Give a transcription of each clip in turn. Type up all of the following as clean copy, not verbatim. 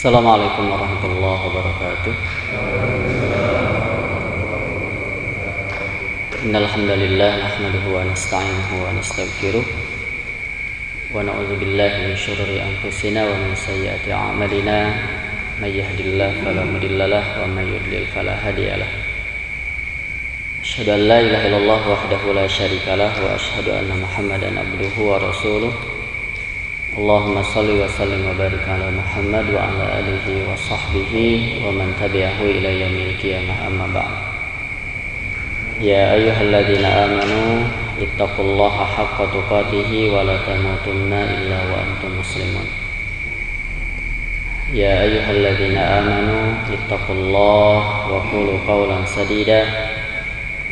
Assalamualaikum warahmatullahi wabarakatuh. Innal hamdalillah nahmaduhu wa nasta'inuhu wa nastaghfiruh wa na'udzu billahi min shururi anfusina wa min sayyiati a'malina may yahdihillahu fala mudilla lahu wa may yudlil fala hadiya lahu. Asyhadu an la ilaha illallah wahdahu la syarika lahu wa asyhadu anna Muhammadan abduhu wa rasuluh. Allahumma salli wa sallim wa barik ala Muhammad wa ala alihi wa sahbihi wa man tabi'ahu ila yaumil qiyamah, amma ba'd. Ya ayyuhalladzina amanu ittaqullaha haqqa tuqatih wa la tamutunna illa wa antum muslimun. Ya ayyuhalladzina amanu ittaqullaha wa qulu qawlan sadida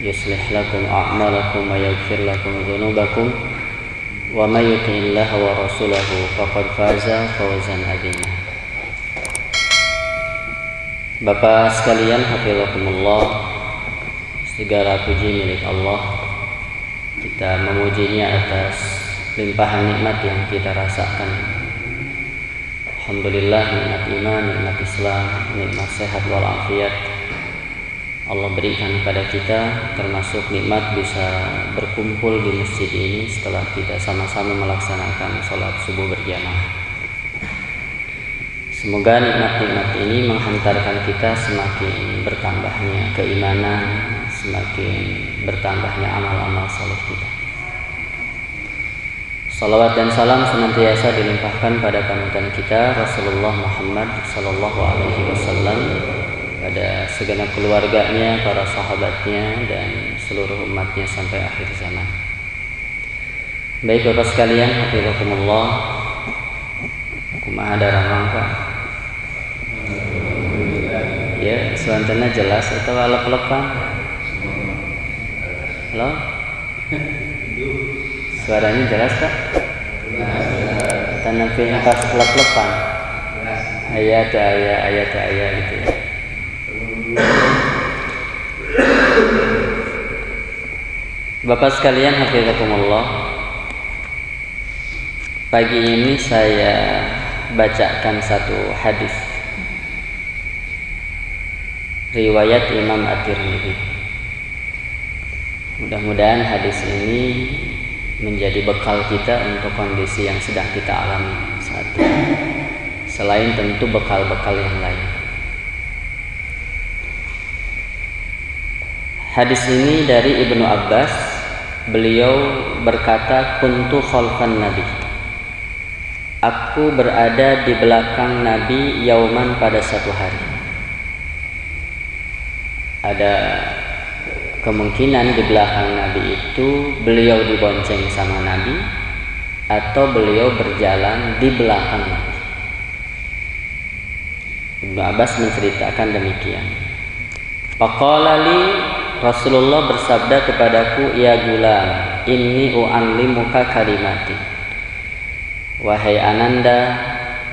yuslih lakum a'malakum wa yaghfir lakum dzunubakum wa may yuti'illaha wa rasulahu faqad faza fawzan 'azima. Bapak sekalian, hafizakumullah, segala puji milik Allah. Kita memujinya atas limpahan nikmat yang kita rasakan. Alhamdulillah, nikmat iman, nikmat Islam, nikmat sehat walafiat Allah berikan kepada kita, termasuk nikmat bisa berkumpul di masjid ini setelah kita sama-sama melaksanakan sholat subuh berjamaah. Semoga nikmat-nikmat ini menghantarkan kita semakin bertambahnya keimanan, semakin bertambahnya amal-amal saleh kita. Salawat dan salam senantiasa dilimpahkan pada panutan kita Rasulullah Muhammad sallallahu alaihi wasallam, pada segenap keluarganya, para sahabatnya, dan seluruh umatnya sampai akhir zaman. Baik Bapak sekalian, hafizakumullah, kumaha daramang Pak? Ya, suaranya jelas atau alep-alepan? Halo? Suaranya jelas Pak? Tanah pas alep-alepan? Ayat gitu ya. Bapak sekalian, hafizakumullah, pagi ini saya bacakan satu hadis riwayat Imam At-Tirmidzi. Mudah-mudahan hadis ini menjadi bekal kita untuk kondisi yang sedang kita alami saat ini, selain tentu bekal-bekal yang lain. Hadis ini dari Ibnu Abbas. Beliau berkata, kuntu khalfan Nabi. Aku berada di belakang Nabi yauman pada satu hari. Ada kemungkinan di belakang Nabi itu beliau dibonceng sama Nabi, atau beliau berjalan di belakang Nabi. Ibnu Abbas menceritakan demikian. Faqala li, Rasulullah bersabda kepadaku, ya gulam, inni u'allimuka kalimati. Wahai ananda,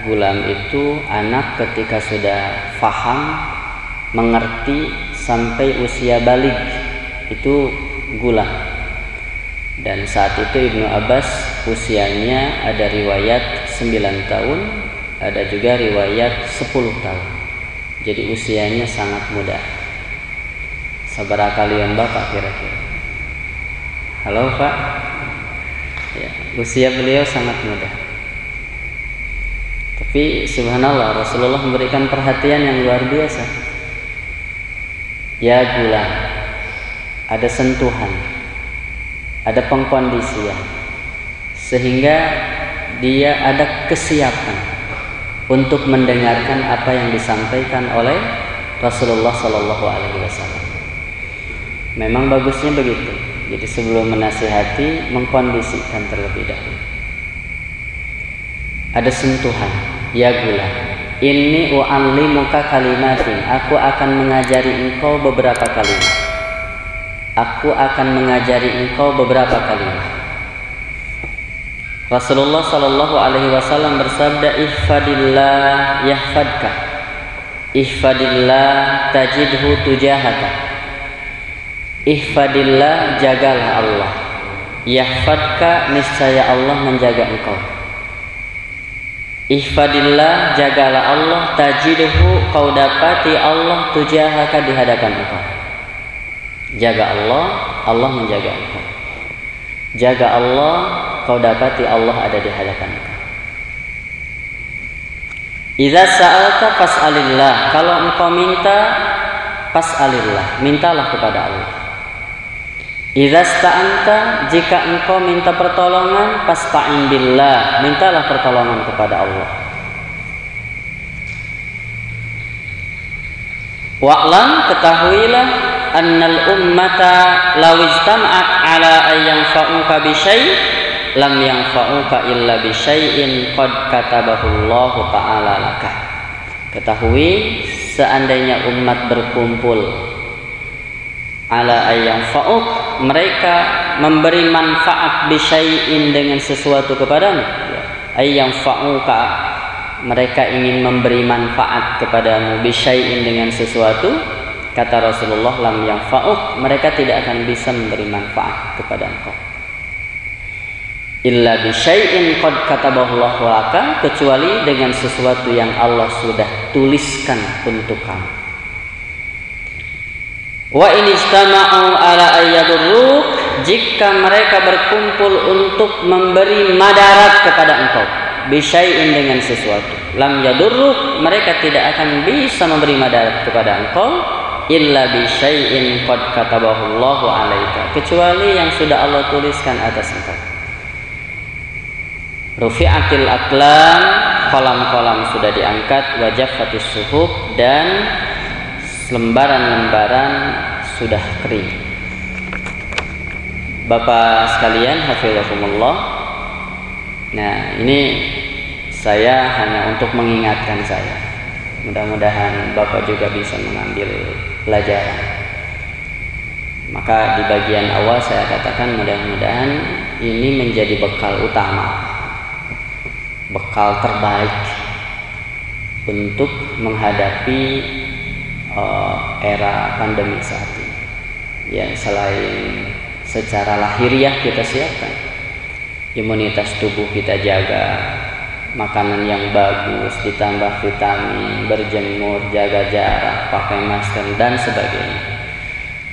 gulam itu anak ketika sudah faham, mengerti sampai usia baligh, itu gulam. Dan saat itu Ibnu Abbas usianya ada riwayat 9 tahun, ada juga riwayat 10 tahun. Jadi usianya sangat muda. Sabaraha kalian Bapak kira-kira? Halo Pak? Ya, usia beliau sangat muda. Tapi subhanallah, Rasulullah memberikan perhatian yang luar biasa. Ya gulam, ada sentuhan, ada pengkondisian, sehingga dia ada kesiapan untuk mendengarkan apa yang disampaikan oleh Rasulullah Sallallahu Alaihi Wasallam. Memang bagusnya begitu. Jadi sebelum menasihati, mengkondisikan terlebih dahulu. Ada sentuhan. Ya gulam, inni u'allimuka kalimatin. Aku akan mengajari engkau beberapa kalimat. Aku akan mengajari engkau beberapa kalimat. Rasulullah Sallallahu Alaihi Wasallam bersabda, ihfadillah yahfadka, ihfadillah tajidhu tujahaka. Ihfadillah, jagalah Allah. Yahfadka, niscaya Allah menjaga engkau. Ihfadillah, jagalah Allah, tajidhu, kau dapati Allah tujahaka, di hadapan engkau. Jaga Allah, Allah menjaga engkau. Jaga Allah, kau dapati Allah ada di hadapan engkau. Idza sa'alta fas'alillah, kalau engkau minta, fas'alillah, mintalah kepada Allah. Idza sta'anta, jika engkau minta pertolongan, fasta'in billah, mintalah pertolongan kepada Allah. Wa'lam, ketahuilah, annal ummata law ijtama'at ala an yanfa'uka bi syai' lam yanfa'uka illa bi syai'in qad katabahu Allah ta'ala laka. Ketahui, seandainya umat berkumpul ala ayang fa'uk, mereka memberi manfaat bisyai'in, dengan sesuatu kepadamu. Ayang fa'uka, mereka ingin memberi manfaat kepadamu, bisyai'in, dengan sesuatu. Kata Rasulullah, lam yang fa'uk, mereka tidak akan bisa memberi manfaat kepada engkau. Illa bisyai'in qad katabahullahu laka, kecuali dengan sesuatu yang Allah sudah tuliskan untuk kamu. Wa in istama'u ala ayyadurruk, jika mereka berkumpul untuk memberi madarat kepada engkau, bisyai'in, dengan sesuatu, lam yadurruk, mereka tidak akan bisa memberi madarat kepada engkau, illa bisyai'in qad katabahullahu alaika, kecuali yang sudah Allah tuliskan atas engkau. Rufi'atil aqlam, kolam-kolam sudah diangkat, wajaffatis suhuf, dan lembaran-lembaran sudah kering. Bapak sekalian, hafizakumullah. Nah, ini saya hanya untuk mengingatkan saya. Mudah-mudahan Bapak juga bisa mengambil pelajaran. Maka di bagian awal saya katakan mudah-mudahan ini menjadi bekal utama, bekal terbaik untuk menghadapi era pandemi saat ini. Ya, selain secara lahiriah kita siapkan, imunitas tubuh kita jaga, makanan yang bagus, ditambah vitamin, berjemur, jaga jarak, pakai masker, dan sebagainya.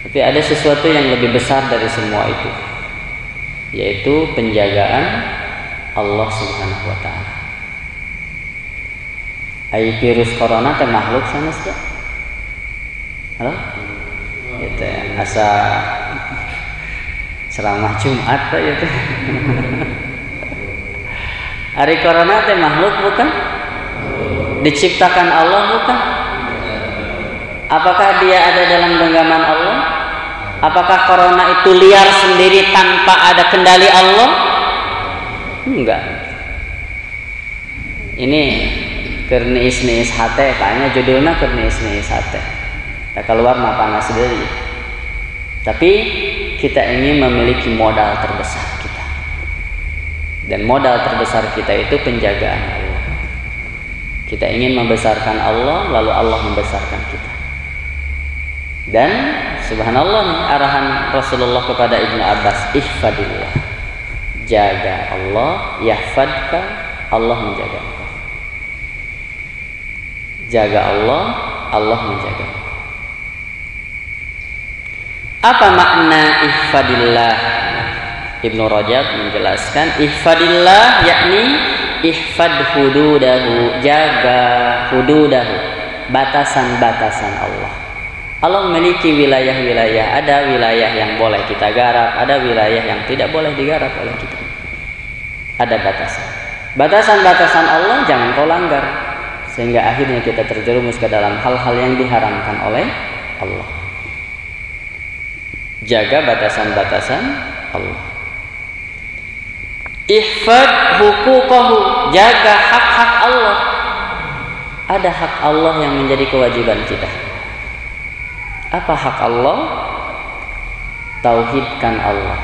Tapi ada sesuatu yang lebih besar dari semua itu, yaitu penjagaan Allah Subhanahu wa ta'ala. Virus corona teh makhluk sana sudah. Halo? Itu ya, asa ceramah Jumat itu. Hari corona teh makhluk bukan? Diciptakan Allah bukan? Apakah dia ada dalam genggaman Allah? Apakah corona itu liar sendiri tanpa ada kendali Allah? Enggak. Ini kerniis-niis hate, kayaknya judulnya kerniis-niis hate. Ya, keluar mah panas sendiri. Tapi kita ingin memiliki modal terbesar kita, dan modal terbesar kita itu penjagaan Allah. Kita ingin membesarkan Allah, lalu Allah membesarkan kita. Dan subhanallah nih, arahan Rasulullah kepada Ibnu Abbas, ihfadillah, jaga Allah, yahfadka, Allah menjaga engkau. Jaga Allah, Allah menjaga engkau. Apa makna ihfadillah? Ibnu Rajab menjelaskan, ihfadillah yakni ihfad hududahu, jaga hududahu, batasan-batasan Allah. Allah memiliki wilayah-wilayah, ada wilayah yang boleh kita garap, ada wilayah yang tidak boleh digarap oleh kita. Ada batasan. Batasan-batasan Allah jangan kau langgar, sehingga akhirnya kita terjerumus ke dalam hal-hal yang diharamkan oleh Allah. Jaga batasan-batasan Allah. Ihfad huquqahu, jaga hak-hak Allah. Ada hak Allah yang menjadi kewajiban kita. Apa hak Allah? Tauhidkan Allah.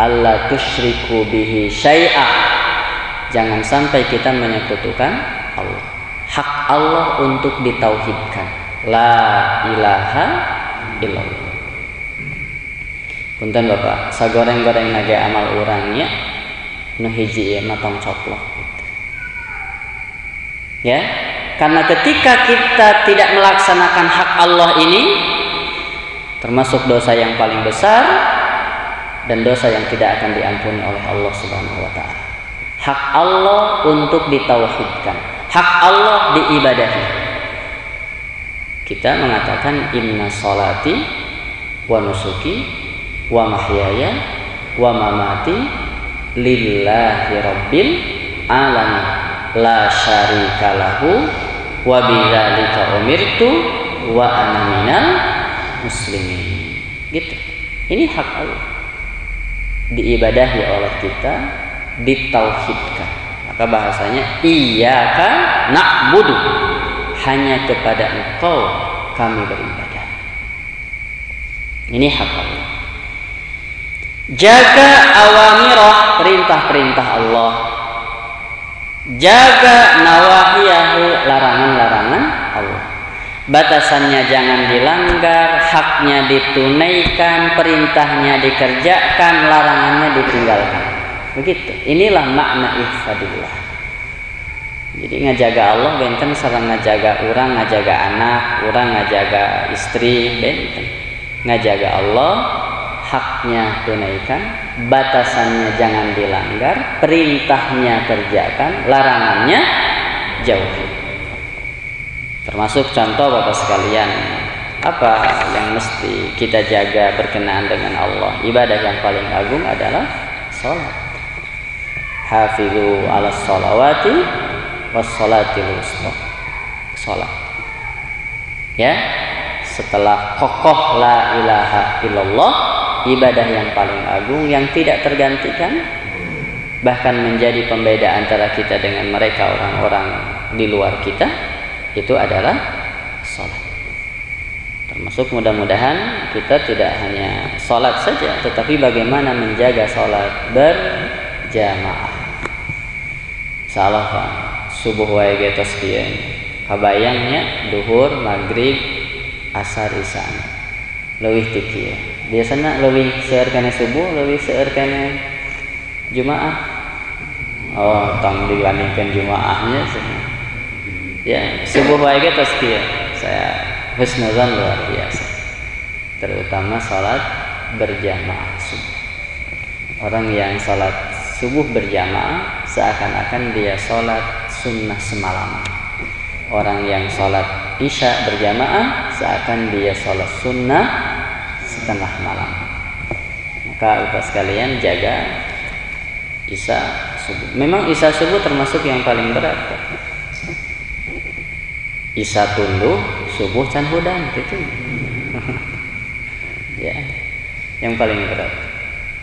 Allah tusyriku bihi syai'a. Jangan sampai kita menyekutukan Allah. Hak Allah untuk ditauhidkan. La ilaha illallah. Punten Bapak, sagoreng-goreng nage amal urangnya nu hiji ieu mah tong coplok gitu. Ya, karena ketika kita tidak melaksanakan hak Allah ini termasuk dosa yang paling besar dan dosa yang tidak akan diampuni oleh Allah Subhanahu wa taala. Hak Allah untuk ditauhidkan, hak Allah diibadahi. Kita mengatakan inna sholati wa nusuki wa mahyaya wa mamati lillahi rabbil alamin la syarika lahu wa bidzalika umirtu wa ana minal muslimin. Gitu. Ini hak Allah. Diibadahi oleh kita, ditauhidkan. Maka bahasanya iyyaka na'budu, hanya kepada Engkau kami beribadah. Ini hak Allah. Jaga awamirah, perintah-perintah Allah. Jaga nawahiyahu, larangan-larangan Allah. Batasannya jangan dilanggar, haknya ditunaikan, perintahnya dikerjakan, larangannya ditinggalkan. Begitu. Inilah makna ihfadillah. Jadi ngajaga Allah benten sareng ngajaga urang, ngajaga anak, urang ngajaga istri, benten. Ngajaga Allah, haknya tunaikan, batasannya jangan dilanggar, perintahnya kerjakan, larangannya jauhi. Termasuk contoh Bapak sekalian, apa yang mesti kita jaga berkenaan dengan Allah? Ibadah yang paling agung adalah sholat. Hafizu ala sholawati was sholatil wusta. Sholat. Ya, setelah kokoh la ilaha illallah, ibadah yang paling agung yang tidak tergantikan, bahkan menjadi pembeda antara kita dengan mereka orang-orang di luar kita, itu adalah sholat. Termasuk mudah-mudahan kita tidak hanya sholat saja, tetapi bagaimana menjaga sholat berjamaah. Salah Pak, subuh wae getos kieu. Kabayangnya duhur, maghrib, asar, isya. Leuwih ti kieu. Biasana leuwih seueur kana subuh, leuwih seueur kana jumaah. Oh, tong dibandingkan jumaahnya sih. Ya, subuh wae geus kieu. Saya husnuzan luar biasa. Terutama salat berjamaah subuh. Orang yang salat subuh berjamaah seakan-akan dia salat sunnah semalaman. Orang yang salat isya berjamaah seakan dia salat sunnah setengah malam. Maka Bapak sekalian jaga isya subuh. Memang isya subuh termasuk yang paling berat. Isya tunduh, subuh can hudan gitu. Ya, yang paling berat.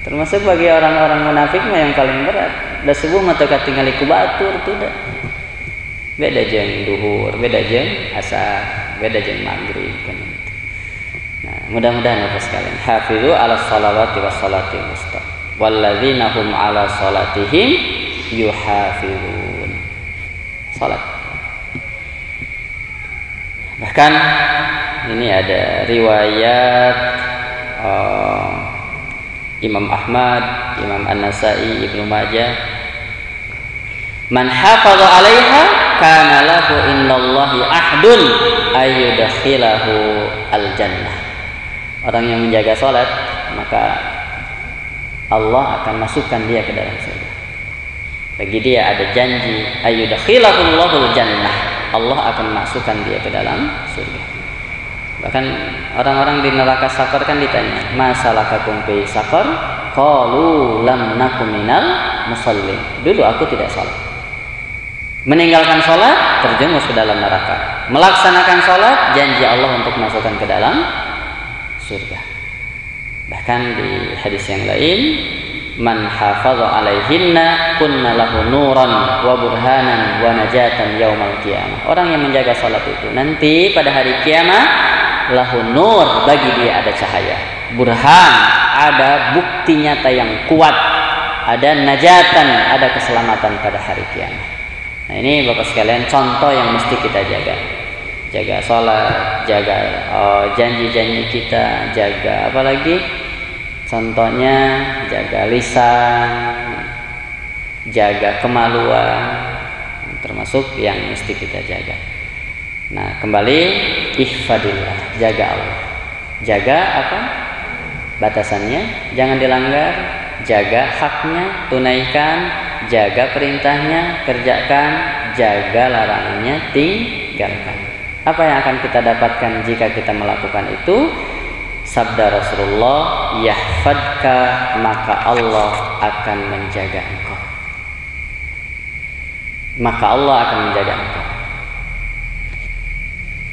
Termasuk bagi orang-orang munafik mah yang paling berat. Da subuh mah teu katingali ku batur tuh da. Beda jeung duhur, beda jeung asar, beda jeung maghrib kan. Nah, mudah-mudahan Bapak sekalian hafizu ala sholawati was sholatil wusta walladzina hum ala sholatihim yuhafizun. Salat. Bahkan ini ada riwayat Imam Ahmad, Imam An-Nasai, Ibnu Majah, man hafaza 'alaiha kana lahu innallahi ahdun ayyudkhilahu al-jannah. Orang yang menjaga salat, maka Allah akan masukkan dia ke dalam surga. Bagi dia ada janji ayyudkhilahu Allahul jannah. Allah akan masukkan dia ke dalam surga. Bahkan orang-orang di neraka sakar kan ditanya, masalakakum fi sakar? Qalu lam nakum minal musallin. Dulu aku tidak salat. Meninggalkan salat, terjerumus ke dalam neraka. Melaksanakan salat, janji Allah untuk masukkan ke dalam surga. Bahkan di hadis yang lain, man hafaza 'alaihinna kunna lahu nuran wa burhanan wa najatan yaumal qiyamah. Orang yang menjaga salat itu nanti pada hari kiamat lahu nur, bagi dia ada cahaya, burhan, ada bukti nyata yang kuat, ada najatan, ada keselamatan pada hari kiamat. Nah, ini Bapak sekalian contoh yang mesti kita jaga. Jaga salat, jaga janji-janji kita, jaga apa lagi? Contohnya jaga lisan, jaga kemaluan, termasuk termasuk yang mesti kita jaga. Nah, kembali ihfadillah, jaga Allah. Jaga apa? Batasannya, jangan dilanggar, jaga haknya, tunaikan, jaga perintahnya, kerjakan, jaga larangannya, tinggalkan. Apa yang akan kita dapatkan jika kita melakukan itu? Sabda Rasulullah, yahfadka, maka Allah akan menjaga engkau. Maka Allah akan menjaga engkau.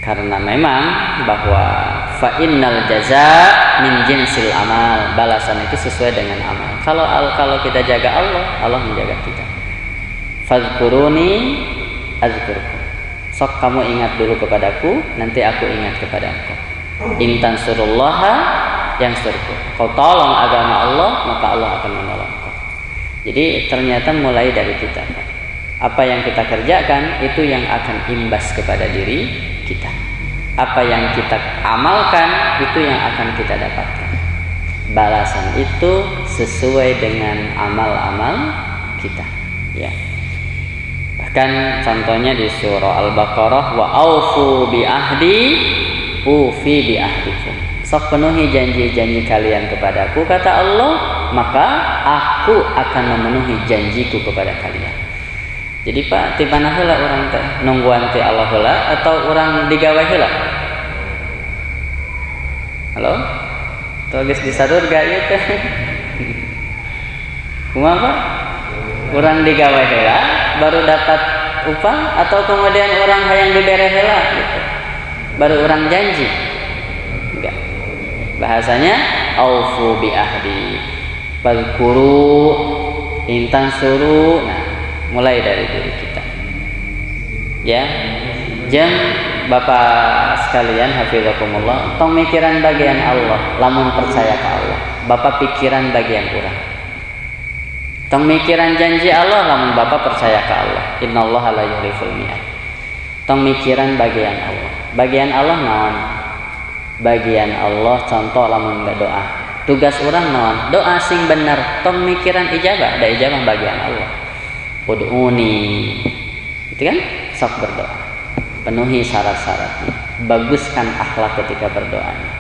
Karena memang bahwa fa innal jazaa min jinsil amal, balasan itu sesuai dengan amal. Kalau kita jaga Allah, Allah menjaga kita. Fazkuruni azkurkum. Sok kamu ingat dulu kepadaku, nanti aku ingat kepada engkau. Intan surullaha yang surku. Kau tolong agama Allah, maka Allah akan menolong kau. Jadi ternyata mulai dari kita. Apa yang kita kerjakan itu yang akan imbas kepada diri kita. Apa yang kita amalkan itu yang akan kita dapatkan. Balasan itu sesuai dengan amal-amal kita. Ya. Bahkan contohnya di surah Al-Baqarah, wa aufu bi ahdi ufi bi ahdikum. Sok penuhi janji-janji kalian kepadaku, kata Allah, maka aku akan memenuhi janjiku kepada kalian. Jadi Pak, di mana heula urang teh nungguan ti Allah heula atau urang digawe heula? Halo? Tuh geus disadurga ieu teh. Kumaha Pak? Urang digawe heula baru dapat upah atau kemudian orang hayang dibere heula gitu. Baru orang janji. Enggak. Bahasanya aufu bi ahdi. Fadhkuru intan suru. Nah, mulai dari diri kita. Ya. Jeng Bapak sekalian hafizakumullah, tong mikiran bagian Allah, lamun percaya ke Allah. Bapak pikiran bagian urang. Tong mikiran janji Allah, lamun Bapak percaya ke Allah. Innallaha la yukhliful mi'ad. Tong mikiran bagian Allah. Bagian Allah naon? Bagian Allah contoh lamun doa. Tugas orang naon? Doa sing bener. Tong mikiran ijabah, da ijabah bagian Allah. Ud'uni. Itu kan sok berdoa. Penuhi syarat-syaratnya. Baguskan akhlak ketika berdoanya.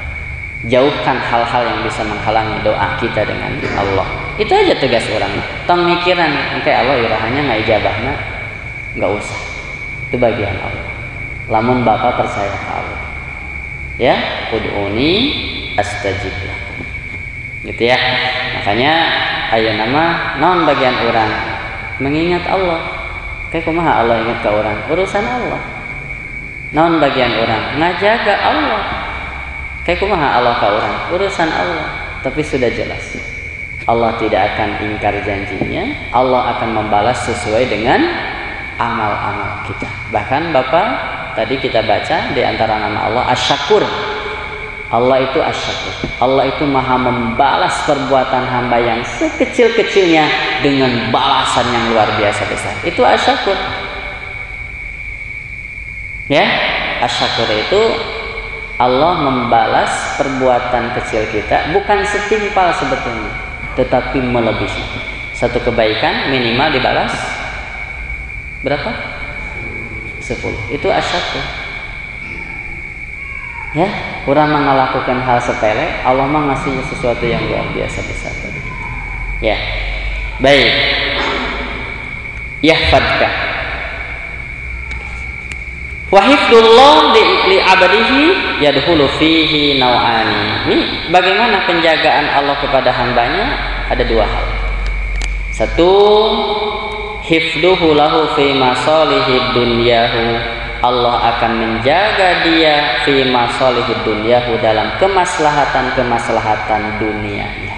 Jauhkan hal-hal yang bisa menghalangi doa kita dengan Allah. Itu aja tugas orang. Tong mikiran engke Allah irahanya ngaijabahna, enggak usah. Itu bagian Allah. Lamun Bapak percaya ke Allah. Ya, ud'uni astajib lakum. Gitu ya. Makanya aya nama naon bagian orang mengingat Allah. Kayak kumaha Allah ingat ke orang? Urusan Allah. Naon bagian orang ngajaga Allah. Kayak kumaha Allah ke orang? Urusan Allah. Tapi sudah jelas. Allah tidak akan ingkar janjinya. Allah akan membalas sesuai dengan amal-amal kita. Bahkan Bapak tadi kita baca di antara nama Allah Asy-Syakur. Allah itu Asy-Syakur. Allah itu maha membalas perbuatan hamba yang sekecil-kecilnya dengan balasan yang luar biasa besar. Itu Asy-Syakur. Ya, Asy-Syakur itu Allah membalas perbuatan kecil kita bukan setimpal sebetulnya, tetapi melebihi. Satu kebaikan minimal dibalas berapa? 10. Itu Asy-Syakur. Ya, orang melakukan hal sepele, Allah mah ngasih sesuatu yang luar biasa besar. Ya. Baik. Yahfadka. Wa hifdzullah li 'abdihi yadkhulu fihi naw'ani. Ini bagaimana penjagaan Allah kepada hambanya? Ada dua hal. Satu, hifdzuhu lahu fi masalihid dunyahu. Allah akan menjaga dia fi masalihid dunyahu dalam kemaslahatan dunianya.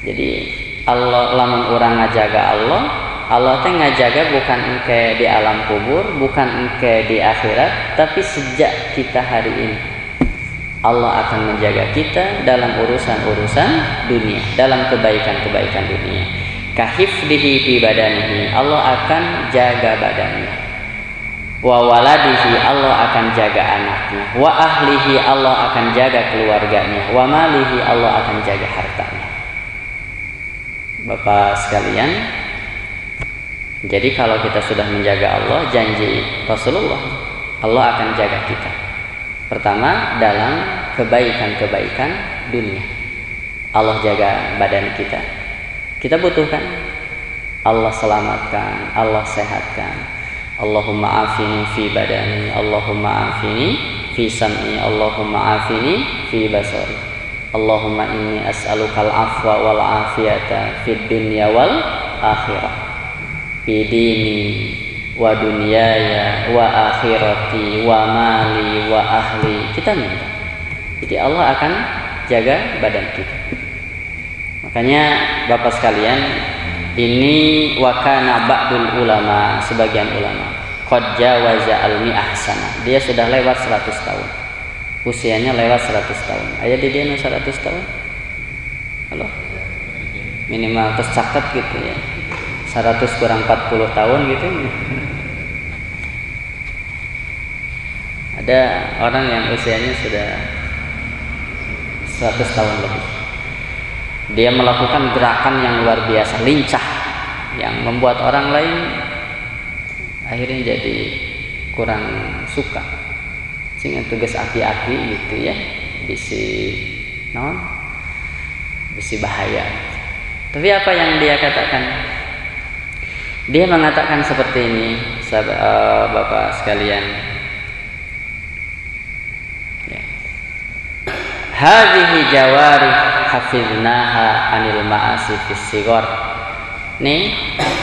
Jadi Allah lamun urang ngajaga Allah teh ngajaga bukan engke di alam kubur, bukan engke di akhirat, tapi sejak kita hari ini. Allah akan menjaga kita dalam urusan-urusan dunia, dalam kebaikan-kebaikan dunia. Kahifdihi fi badanihi, Allah akan jaga badannya. Wa waladihi, Allah akan jaga anaknya. Wa ahlihi, Allah akan jaga keluarganya. Wa malihi, Allah akan jaga hartanya. Bapak sekalian, Jadi kalau kita sudah menjaga Allah, janji Rasulullah, Allah akan jaga kita. Pertama, dalam kebaikan-kebaikan dunia. Allah jaga badan kita. Kita butuhkan. Allah selamatkan, Allah sehatkan. Allahumma afini fi badani, Allahumma afini fi sam'i, Allahumma afini fi basari. Allahumma inni as'alukal afwa wal afiyata fid dunya wal akhirah. Fi dini wa dunyaya wa akhirati wa mali wa ahli. Kita minta. Jadi Allah akan jaga badan kita. Makanya Bapak sekalian, ini wakana ba'dul ulama, sebagian ulama qad jawaza al-mi'ah sana. Dia sudah lewat 100 tahun. Usianya lewat 100 tahun. Aya di dia 100 tahun? Halo? Minimal terus caket gitu ya. 100 kurang 40 tahun gitu. Ada orang yang usianya sudah 100 tahun lebih. Dia melakukan gerakan yang luar biasa, lincah, yang membuat orang lain akhirnya jadi kurang suka. Sehingga tugas aki-aki gitu ya, bisi bahaya. Tapi apa yang dia katakan? Dia mengatakan seperti ini, Bapak sekalian. Hadhihi jawarih hafiznaha anil ma'asi fis sighar. Nih,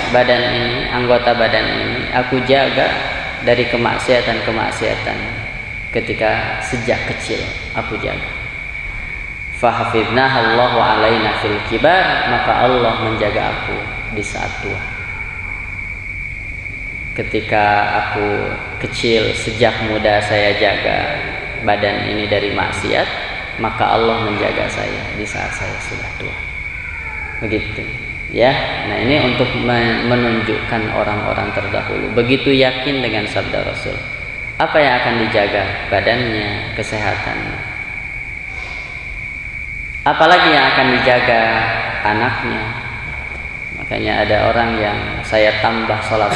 badan ini, anggota badan ini aku jaga dari kemaksiatan-kemaksiatan ketika sejak kecil aku jaga. Fa hafidnaha Allahu alaina fil kibar, maka Allah menjaga aku di saat tua. Ketika aku kecil, sejak muda saya jaga badan ini dari maksiat, maka Allah menjaga saya di saat saya sudah tua. Begitu ya. Nah, ini untuk menunjukkan orang-orang terdahulu begitu yakin dengan sabda Rasul. Apa yang akan dijaga? Badannya, kesehatannya. Apalagi yang akan dijaga? Anaknya. Makanya ada orang yang saya tambah sholat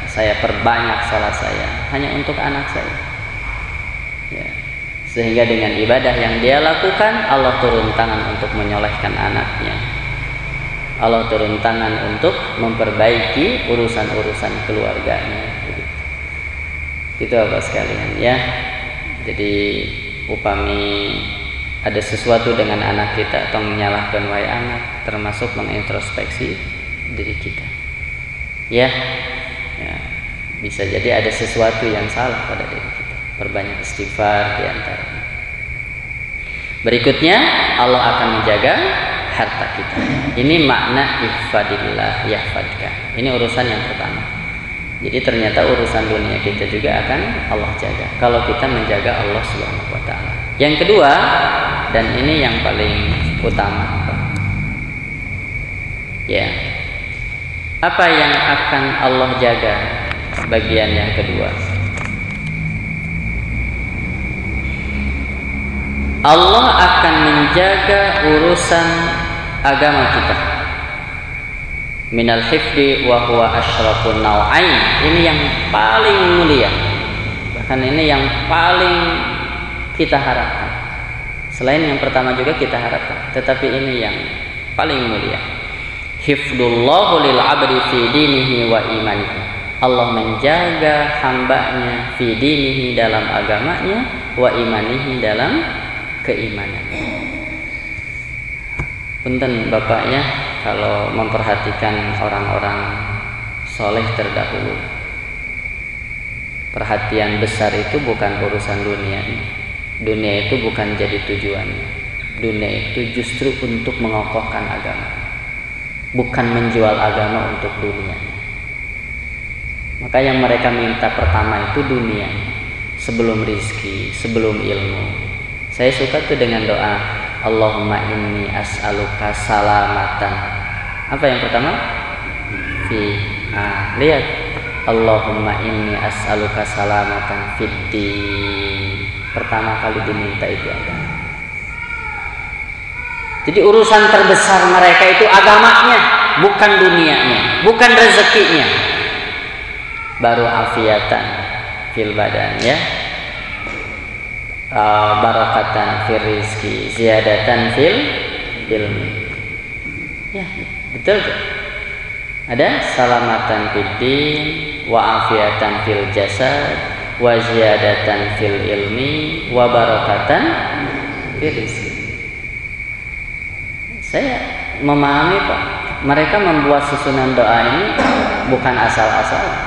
saya perbanyak sholat saya hanya untuk anak saya ya. Sehingga dengan ibadah yang dia lakukan, Allah turun tangan untuk menyolehkan anaknya. Allah turun tangan untuk memperbaiki urusan-urusan keluarganya. Itu apa sekalian ya. Jadi upami ada sesuatu dengan anak kita atau menyalahkan wahai anak, termasuk mengintrospeksi diri kita. Ya, bisa jadi ada sesuatu yang salah pada diri kita. Perbanyak istighfar di antaranya. Berikutnya, Allah akan menjaga harta kita. Ini makna ihfadillah yahfadka. Ini urusan yang pertama. Jadi ternyata urusan dunia kita juga akan Allah jaga kalau kita menjaga Allah Subhanahu wa taala. Yang kedua, dan ini yang paling utama, ya, apa yang akan Allah jaga? Bagian yang kedua, Allah akan menjaga urusan agama kita. Minal hifdi wa huwa asyrafun naw'ain. Ini yang paling mulia. Bahkan ini yang paling kita harapkan. Selain yang pertama juga kita harapkan, tetapi ini yang paling mulia. Hifdullahu lil 'abdi fi dinihi wa imanihi. Allah menjaga hambanya fi dinihi dalam agamanya, wa imanihi dalam keimanannya. Punten Bapak ya, kalau memperhatikan orang-orang soleh terdahulu, perhatian besar itu bukan urusan dunia. Dunia itu bukan jadi tujuan. Dunia itu justru untuk mengokohkan agama, bukan menjual agama untuk dunia. Maka yang mereka minta pertama itu dunia, sebelum rizki, sebelum ilmu. Saya suka tuh dengan doa Allahumma inni as'aluka salamatan. Apa yang pertama? Lihat, Allahumma inni as'aluka salamatan fiddin. Pertama kali diminta itu agama. Jadi urusan terbesar mereka itu agamanya. bukan dunianya, bukan rezekinya. Baru afiatan fil badan ya. Barakatan fil rizki, ziyadatan fil ilmi. Ya, betul tuh. Ada salamatan fid din wa afiatan fil jasad wa ziyadatan fil ilmi wa barakatan fil rizki. Saya memahami Pak, mereka membuat susunan doa ini bukan asal-asalan,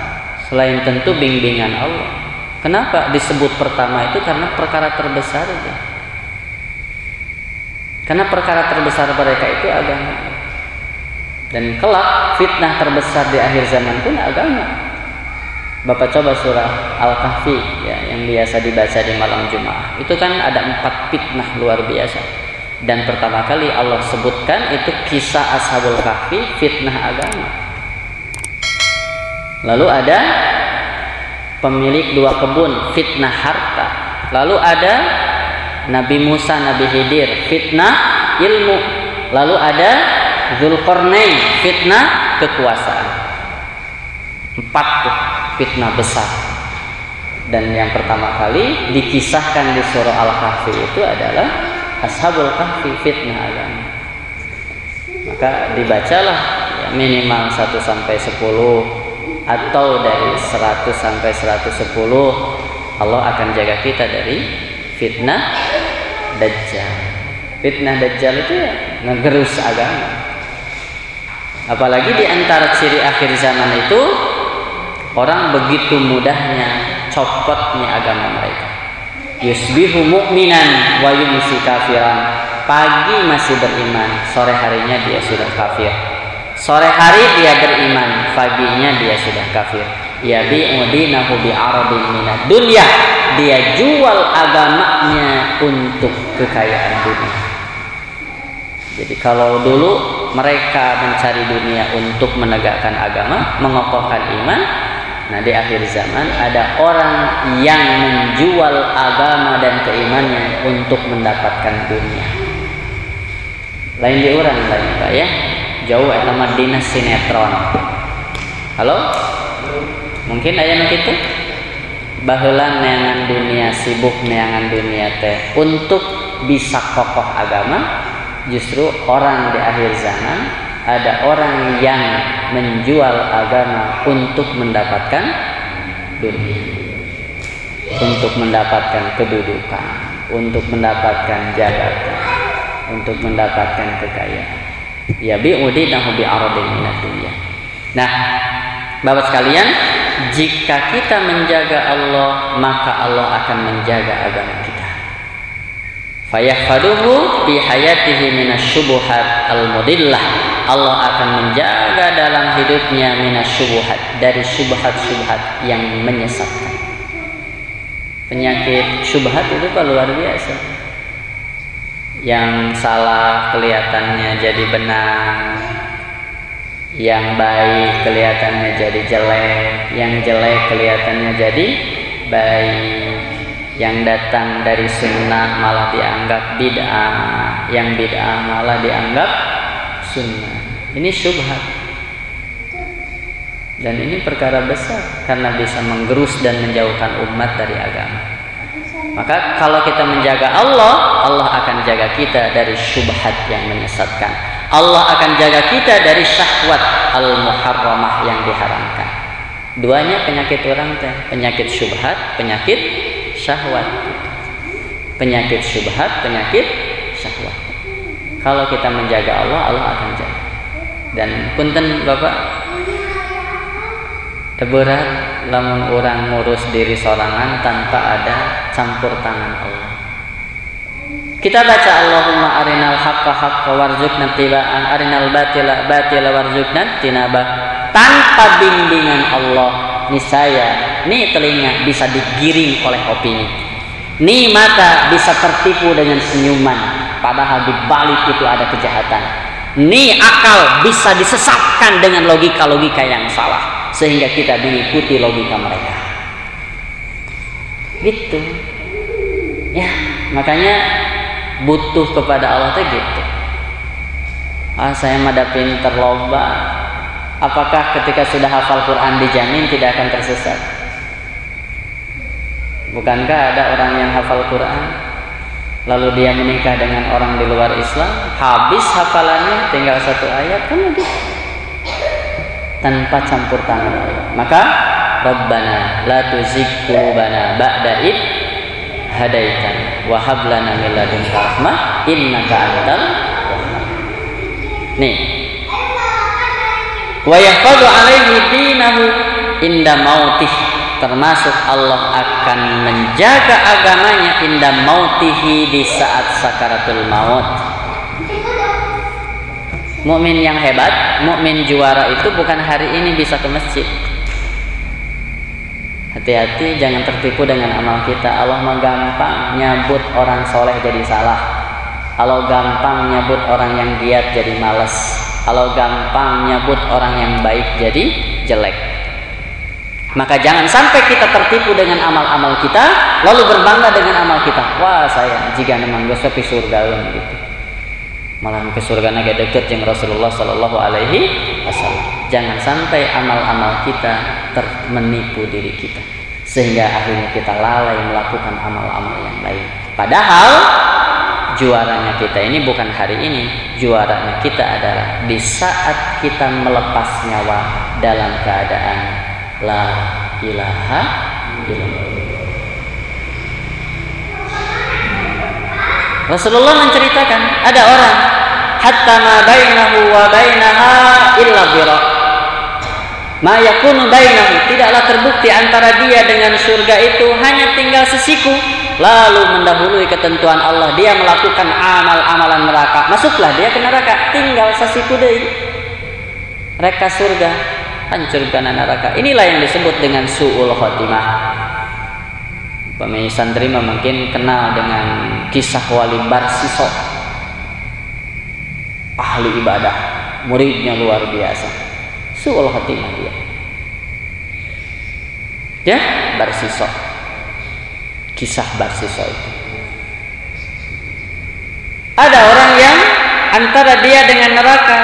selain tentu bimbingan Allah. Kenapa disebut pertama itu? Karena perkara terbesar itu. Karena perkara terbesar mereka itu agama. Dan kelak fitnah terbesar di akhir zaman pun agama. Bapak coba surah Al-Kahfi ya, yang biasa dibaca di malam Jumat. Itu kan ada 4 fitnah luar biasa. Dan pertama kali Allah sebutkan itu kisah Ashabul Kahfi, fitnah agama. Lalu ada pemilik 2 kebun, fitnah harta. Lalu ada Nabi Musa, Nabi Khidir, fitnah ilmu. Lalu ada Dzulqarnain, fitnah kekuasaan. 4 tuh fitnah besar. Dan yang pertama kali dikisahkan di surah Al-Kahfi itu adalah Ashabul Kahfi, fitnah agama. Maka dibacalah ya, minimal 1 sampai 10 atau dari 100 sampai 110. Allah akan jaga kita dari fitnah Dajjal. Fitnah Dajjal itu ya ngegerus agama. Apalagi di antara ciri akhir zaman itu orang begitu mudahnya copotnya agama mereka. Yusbihu mu'minan wa yumsi kafiran. Pagi masih beriman, sore harinya dia sudah kafir. Sore hari dia beriman, paginya dia sudah kafir. Yabi'u dinahu bi'aradin minad dunya. Dia jual agamanya untuk kekayaan dunia. Jadi kalau dulu mereka mencari dunia untuk menegakkan agama, mengokohkan iman, nah di akhir zaman ada orang yang menjual agama dan keimannya untuk mendapatkan dunia. Lain diurang lain Pak ya. Jauh eta mah dina sinetron. Halo? Mungkin aya nu kitu? Baheula neangan dunia, sibuk neangan dunia teh untuk bisa kokoh agama. Justru orang di akhir zaman ada orang yang menjual agama untuk mendapatkan dunia, untuk mendapatkan kedudukan, untuk mendapatkan jabatan, untuk mendapatkan kekayaan. Ya bi'udinahu bi'aradin minad dunya. Nah, Bapak sekalian, jika kita menjaga Allah, maka Allah akan menjaga agama kita. Fayahfaduhu bi hayatihi minasyubuhat al-mudillah. Allah akan menjaga dalam hidupnya minasyubuhat, dari syubhat-syubhat yang menyesatkan. Penyakit syubhat itu luar biasa. Yang salah kelihatannya jadi benar, yang baik kelihatannya jadi jelek, yang jelek kelihatannya jadi baik, yang datang dari sunnah malah dianggap bid'ah, yang bid'ah malah dianggap sunnah. Ini syubhat, dan ini perkara besar karena bisa menggerus dan menjauhkan umat dari agama. Maka kalau kita menjaga Allah, Allah akan jaga kita dari syubhat yang menyesatkan. Allah akan jaga kita dari syahwat al-muharramah yang diharamkan. Duanya penyakit orang teh, penyakit syubhat, penyakit syahwat. Penyakit syubhat, penyakit syahwat. Kalau kita menjaga Allah, Allah akan jaga. Dan punten Bapak, berat lamun orang ngurus diri sorangan tanpa ada campur tangan Allah. Kita baca Allahumma arinal haqqa haqqa warzuqna tiba'an, arinal batila batila warzuqna tinabah. Tanpa bimbingan Allah, niscaya nih telinga bisa digiring oleh opini, nih mata bisa tertipu dengan senyuman, padahal di balik itu ada kejahatan. Nih akal bisa disesatkan dengan logika-logika yang salah, sehingga kita mengikuti logika mereka. Gitu. Ya, makanya butuh kepada Allah teh gitu. Saya mah da pinter loba. Apakah ketika sudah hafal Quran dijamin tidak akan tersesat? Bukankah ada orang yang hafal Quran lalu dia menikah dengan orang di luar Islam, habis hafalannya tinggal 1 ayat kan udah tanpa campur tangan Allah. Maka Rabbana la tuzigh qulubana ba'da id hadaitana wa hab lana min ladunka rahmah innaka antal wahhab. Nih, wa yahfadhu alaihi dinahu inda mautih, termasuk Allah akan menjaga agamanya inda mautihi, di saat sakaratul maut. Mukmin yang hebat, mukmin juara itu bukan hari ini bisa ke masjid. Hati-hati, jangan tertipu dengan amal kita. Allah mah gampang nyabut orang soleh jadi salah. Allah gampang nyabut orang yang giat jadi malas. Allah gampang nyabut orang yang baik jadi jelek. Maka jangan sampai kita tertipu dengan amal-amal kita lalu berbangga dengan amal kita. Wah, saya jika memang geus pi surga gitu. Malah ke surga na deket jeung Rasulullah sallallahu alaihi wasallam. Jangan sampai amal-amal kita menipu diri kita sehingga akhirnya kita lalai melakukan amal-amal yang lain. Padahal juaranya kita ini bukan hari ini, juaranya kita adalah di saat kita melepas nyawa dalam keadaan la ilaha illallah. Rasulullah menceritakan ada orang hatta ma bainahu wa bainaha illa dhira. Ma yakunu bainahu, tidaklah terbukti antara dia dengan surga itu hanya tinggal sesiku, lalu mendahului ketentuan Allah, dia melakukan amal-amalan neraka, masuklah dia ke neraka, tinggal sesiku deui reka surga, hancurkan neraka. Inilah yang disebut dengan su'ul khotimah. Pemain santri mungkin kenal dengan kisah Wali Barsiso, ahli ibadah, muridnya luar biasa, su'ul khotimah dia. Ya, Barsiso, kisah Barsiso itu. Ada orang yang antara dia dengan neraka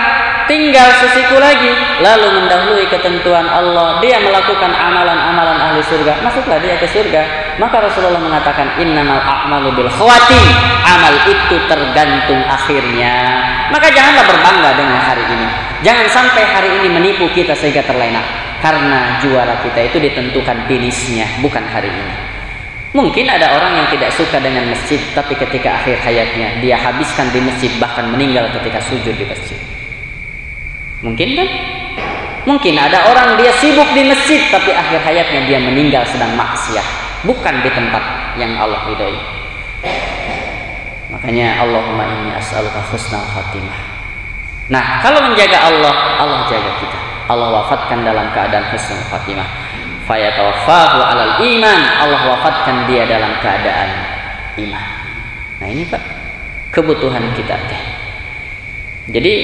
tinggal sesiku lagi, lalu mendahului ketentuan Allah, dia melakukan amalan-amalan ahli surga, masuklah dia ke surga. Maka Rasulullah mengatakan innamal a'malu bil khawatim, amal itu tergantung akhirnya. Maka janganlah berbangga dengan hari ini, jangan sampai hari ini menipu kita sehingga terlena, karena juara kita itu ditentukan finishnya, bukan hari ini. Mungkin ada orang yang tidak suka dengan masjid, tapi ketika akhir hayatnya dia habiskan di masjid, bahkan meninggal ketika sujud di masjid. Mungkin kan? Mungkin ada orang dia sibuk di masjid tapi akhir hayatnya dia meninggal sedang maksiat, bukan di tempat yang Allah ridhoi. Makanya Allahumma inni as'aluka husnal khatimah. Nah, kalau menjaga Allah, Allah jaga kita. Allah wafatkan dalam keadaan husnul khatimah. Fayatawaffahu 'alal iman, Allah wafatkan dia dalam keadaan iman. Nah, ini Pak, kebutuhan kita teh. Jadi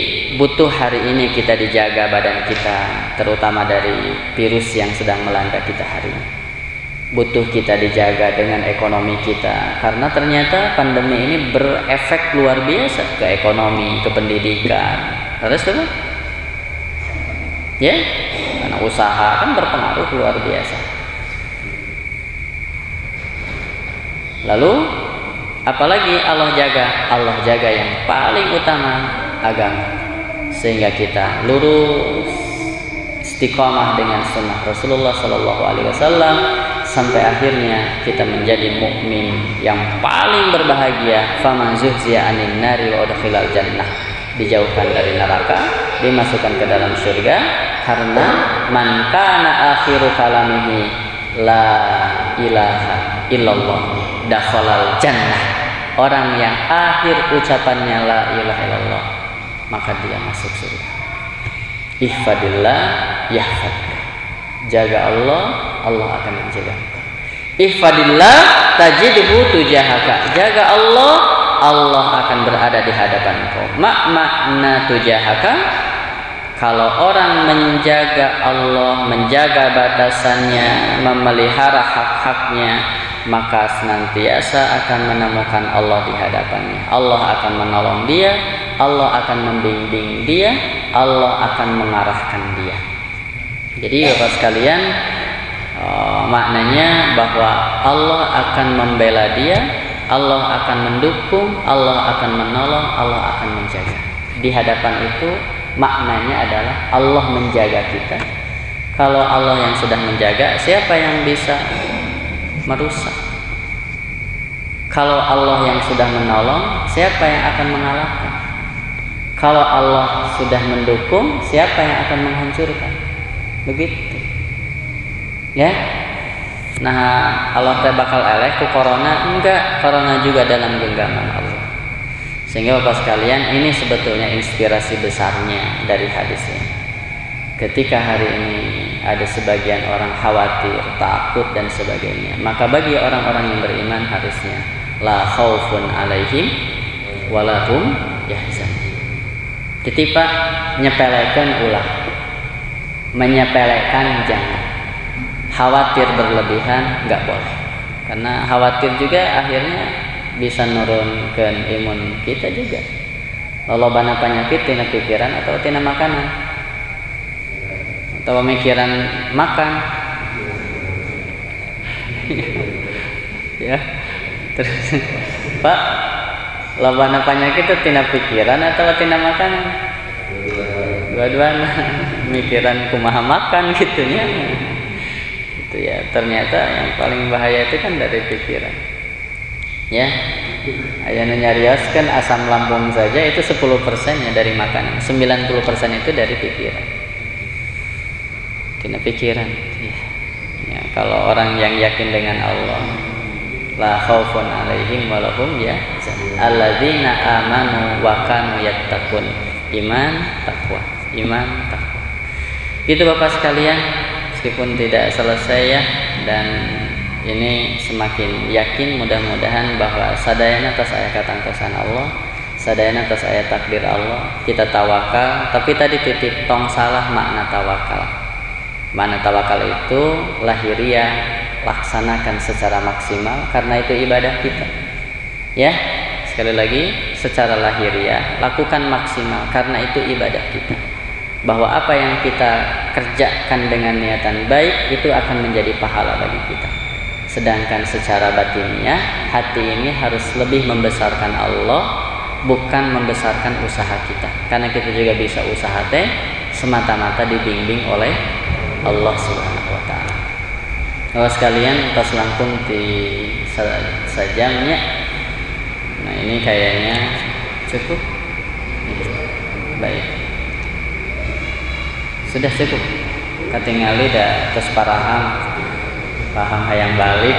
butuh hari ini kita dijaga badan kita, terutama dari virus yang sedang melanda kita hari ini. Butuh kita dijaga dengan ekonomi kita, karena ternyata pandemi ini berefek luar biasa ke ekonomi, ke pendidikan. Terus apa? Ya, karena usaha kan berpengaruh luar biasa. Lalu apalagi Allah jaga yang paling utama, agama, sehingga kita lurus istiqamah dengan sunnah Rasulullah Sallallahu Alaihi Wasallam sampai akhirnya kita menjadi mukmin yang paling berbahagia. Faman zuhziya 'anil nari wa udkhilal jannah, dijauhkan dari neraka, dimasukkan ke dalam surga, karena man kana akhiru kalamihi la ilaha illallah dakhalal jannah. Orang yang akhir ucapannya la ilaha illallah, maka dia masuk surga. Ihfadillah yahfadka. Jaga Allah, Allah akan menjaga. Ihfadillah tajidhu tujahaka. Jaga Allah, Allah akan berada di hadapan engkau. Makna tujahaka, kalau orang menjaga Allah, menjaga batasannya, memelihara hak-haknya, maka senantiasa akan menemukan Allah di hadapannya. Allah akan menolong dia, Allah akan membimbing dia, Allah akan mengarahkan dia. Jadi Bapak sekalian, maknanya bahwa Allah akan membela dia, Allah akan mendukung, Allah akan menolong, Allah akan menjaga. Di hadapan itu maknanya adalah Allah menjaga kita. Kalau Allah yang sudah menjaga, siapa yang bisa merusak? Kalau Allah yang sudah menolong, siapa yang akan mengalahkan? Kalau Allah sudah mendukung, siapa yang akan menghancurkan? Begitu. Ya. Nah, Allah teh bakal eleh ku corona? Enggak, corona juga dalam genggaman Allah. Sehingga Bapak sekalian, ini sebetulnya inspirasi besarnya dari hadis ini. Ketika hari ini ada sebagian orang khawatir, takut dan sebagainya, maka bagi orang-orang yang beriman harusnya la khaufun alaihim walahum yahzanun. Titipa nyepelekan ulah, menyepelekan jangan, khawatir berlebihan nggak boleh, karena khawatir juga akhirnya bisa nurunkan imun kita juga. Lolobana penyakit tina pikiran atau tina makanan atau pemikiran makan. Ya, terus Pak, lobana penyakit itu tina pikiran atau tina makanan? Dua-duanya. Mikiran kumaha makan gitunya. Itu ya, ternyata yang paling bahaya itu kan dari pikiran. Ya, ayana nyarioskan asam lambung saja itu 10%-nya dari makanan, 90% itu dari pikiran. Tina pikiran. Ya, kalau orang yang yakin dengan Allah, la khaufun alaihim walahum yahzanun. Alladzina amanu wa kanu yattaqun. Iman, takwa, iman, takwa. Itu Bapak sekalian, meskipun tidak selesai ya, dan ini semakin yakin mudah-mudahan bahwa sadayana atas aya katangtosan Allah, sadayana atas aya takdir Allah, kita tawakal. Tapi tadi titip tong salah makna tawakal. Makna tawakal itu lahiriah, laksanakan secara maksimal karena itu ibadah kita. Ya, sekali lagi secara lahiriah lakukan maksimal karena itu ibadah kita. Bahwa apa yang kita kerjakan dengan niatan baik itu akan menjadi pahala bagi kita. Sedangkan secara batinnya hati ini harus lebih membesarkan Allah, bukan membesarkan usaha kita. Karena kita juga bisa usaha teh semata-mata dibimbing oleh Allah Subhanahu wa taala. Bapak sekalian, tos langkung di sajamnya. Nah, ini kayaknya cukup. Baik. Sudah cukup. Katingali dah terus paham hayang balik.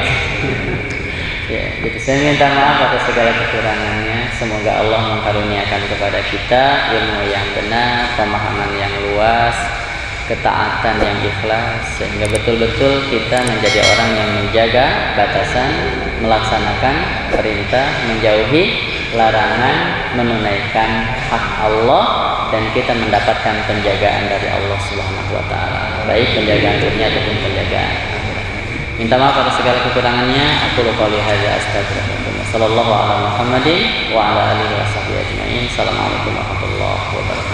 Ya, gitu. Saya minta maaf atas segala kekurangannya. Semoga Allah mengkaruniakan kepada kita ilmu yang benar, pemahaman yang luas, ketaatan yang ikhlas, sehingga betul-betul kita menjadi orang yang menjaga batasan, melaksanakan perintah, menjauhi larangan, menunaikan hak Allah, dan kita mendapatkan penjagaan dari Allah Subhanahu wa taala, baik penjagaan dunia ataupun penjagaan akhirat. Minta maaf atas segala kekurangannya. Aku qouli hadza astaghfirullah. Sallallahu ala Muhammadin wa ala alihi washabihi ajmain. Assalamualaikum warahmatullahi wabarakatuh.